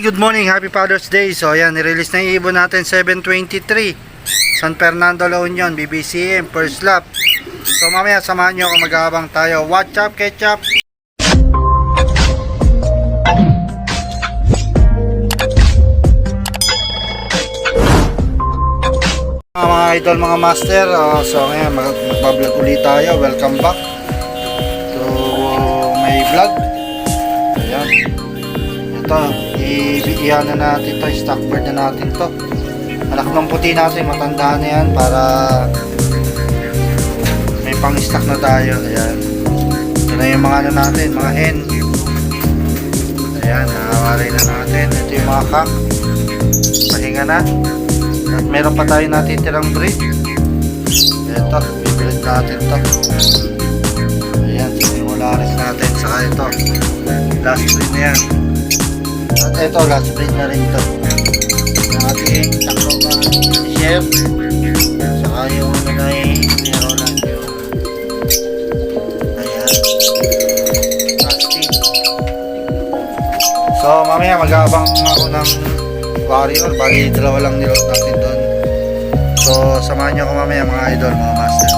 Good morning, happy Father's Day. So ayan, nirelease na yung ibon natin 723 San Fernando, La Union, BBCM, first lap. So mamaya samahan nyo kung mag-aabang tayo. Watch up, ketchup. Mga idol, mga master, so ngayon mag-vlog ulit tayo. Welcome back to may vlog. Ayan, ito iyan na natin to, stock bird na natin to. Anak ng puti natin, matanda na yan para may pang stock na tayo. Ayan, ito na yung mga ano natin, mga hen. Ayan, nakawalay na natin. Ito yung mga cock, pahinga na. At meron pa tayo natitirang breed. Ito, bibili natin to. Ayan, yung Olaris natin. Saka ito, last breed na yan. At ito, last breed na rin to. Yung ating Tacloban chef. Saka yung ano na Roland yung ayan, plastic. So mamaya mag-aabang ako ng warrior. Bali dalawa lang niload natin doon. So samahan nyo ako mamaya mga idol, mga master.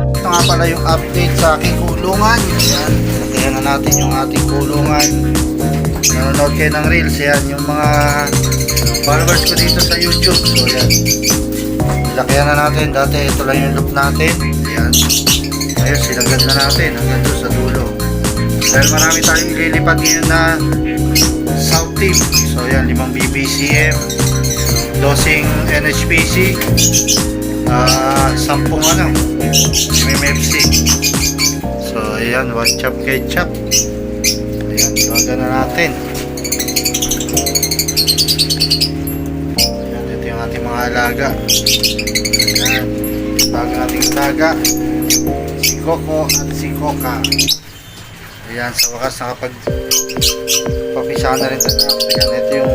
Ito nga pala yung update sa aking kulungan. Ayan, kaya na natin yung ating kulungan. Nanonood kayo ng reels. Yan yung mga followers ko dito sa YouTube. So yan, nilakayan na natin. Dati ito lang yung loop natin. Yan, ayun, sinagad na natin hanggang doon sa dulo. Dahil marami tayong ililipad ngayon na South Team. So yan, 5 BBCM, 12 NHPC, 10 ano, MMFC. So ayan, watch up, ketchup. Ayan, baga na natin. Ayan, ito yung ating mga alaga. Ayan, baga nating alaga, si Coco at si Coca. Ayan, sa wakas nakapag papisa na rin tayo. Ayan, ito yung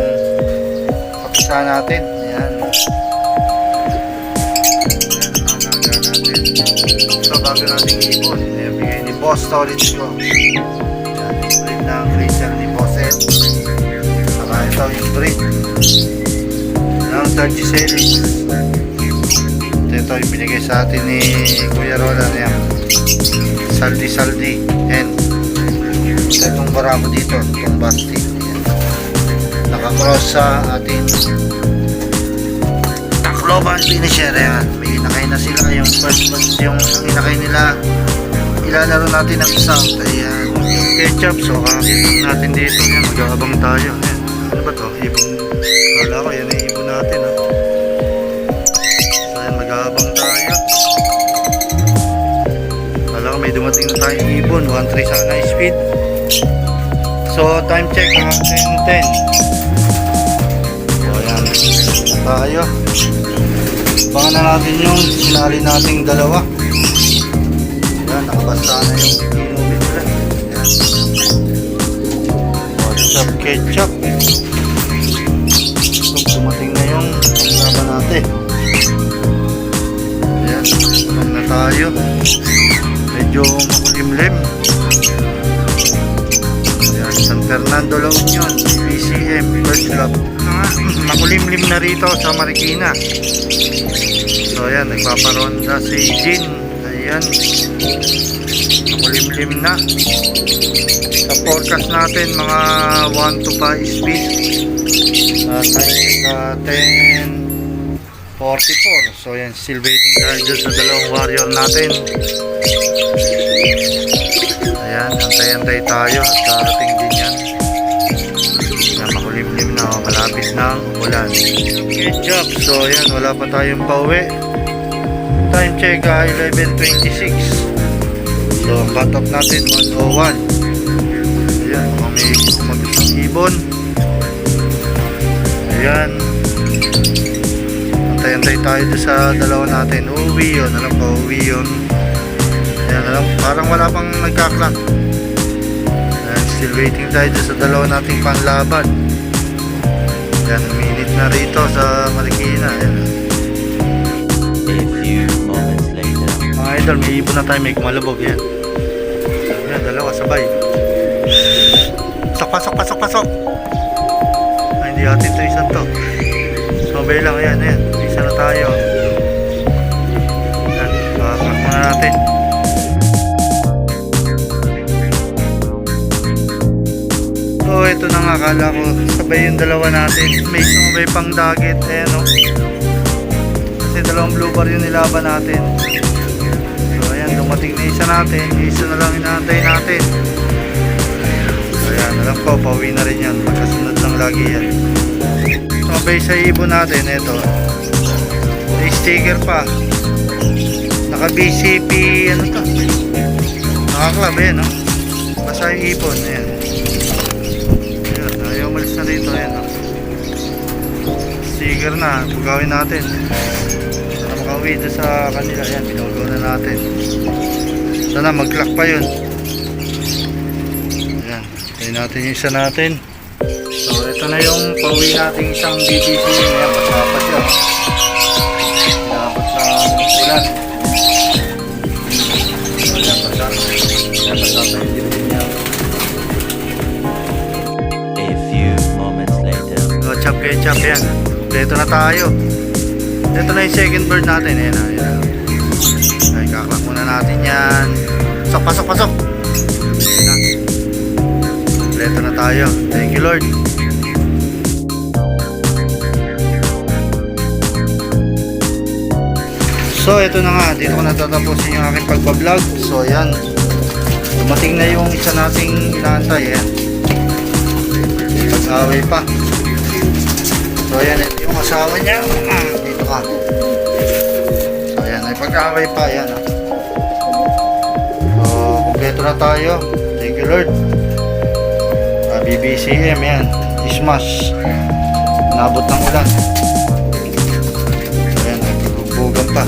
papisa natin. Ayan, alaga natin. So bago nating ibon, ayan, bigay ni Boss Storage ko. Ayan, yung breed ng freezer ni Bosset. Saka ito yung breed ng Turkey Series. Ito yung binigay sa atin ni Kuya Roland. Ayan, saldi and itong barako dito, itong basti. Nakakross sa ating Tacloban finisher. Ayan, may inakay na sila. Yung first batch, yung inakay nila, ilalaro natin ng isang. Ayan, yung ketchup. So kakakitang natin dito. Ayan, mag-aabang tayo. Ayan, ano ba to? Ibon. Kala ko yan ay ibon natin, ha? So ayan, mag-aabang tayo. Kala ko may dumating na tayong ibon. 1.3 sana speed. So time check mga 10:10. So ayan, tayo. Baka na natin yung sinali nating dalawa. Ayan, nakabasa na yung inumin nila. Ayan, watch up, ketchup. So dumating na yung pagkaba natin. Ayan, naman na tayo. Medyo makulimlim. San Fernando, La Union, BCM, first lap. Makulimlim na rito sa Marikina. So ayan, nagpaparonda si Jin. Ayan, makulimlim na. Sa forecast natin mga 1 to 5 speed. Time 10:44. So ayan, still waiting tayo dyan sa dalawang warrior natin. Ayan, antay-antay tayo at darating din yan. Ayan, makulimlim na, malapit ng umulan. Ketchup. So ayan, wala pa tayong pauwi. Time check 11:26. So ang cut off natin 1:01. Ayan, mukhang may kumagos ng ibon. Ayan, antay-antay tayo sa dalawa natin. Uwi yun, alam pa, uwi yun. Ayan, alam, parang wala pang nagka-clock. Still waiting tayo sa dalawa nating panlaban. Ayan, minute na rito sa Marikina. Ayan. A few moments later. Mga idol, may ibon na tayo, may kumalabog. Yan. Ayan, dalawa sabay. Pasok. Hindi atin to isang to. Sabay lang, ayan, ayan. Isa na tayo. Ayan, kakak muna natin. So, ito na nga, akala ko sabay yung dalawa natin. May sumabay pang dagit, ayan o. Kasi dalawang blue bar yung nilaban natin. So, ayan, dumating na isa natin. Isa na lang inaantay natin. So, ayan, alam ko, pauwi na rin yan. Magkasunod lang lagi yan. Sumabay sa ibon natin, ito. May sticker pa. Naka BCP, ano to? Nakaklab, ayan o. Basta yung ibon, ayan. Ayaw umalis na dito, ayan o. Sticker na, pagawin natin. Sana makauwi doon sa kanila, ayan, binugaw na natin. Sana mag-clock pa yun. Ayan, tayo natin yung isa natin. So, ito na yung pauwi natin isang BBC. Ayan, basa pa siya. Pinabot ng ulan. So, ayan, basa. Ayan, basa pa yung dibdib niya. A few moments later. So, chop, yan. Dito na tayo. Dito na yung second bird natin. Ayan, ayan. Ay, kaklak muna natin yan. Pasok. Ayan na. Dito na tayo. Thank you, Lord. So, ito na nga. Dito ko natatapusin yung aking pagbablog. So, ayan. Dumating na yung isa nating inaantay. Ayan. Pag-away pa. So, ayan. Ito yung asawa niya. Dito ka. So, ayan. Ay pag-away pa. Ayan. So, kompleto na tayo. Thank you, Lord. BBCM. Ayan. Ismas. Nabot ng ulan. So, ayan. Nagbubugan pa.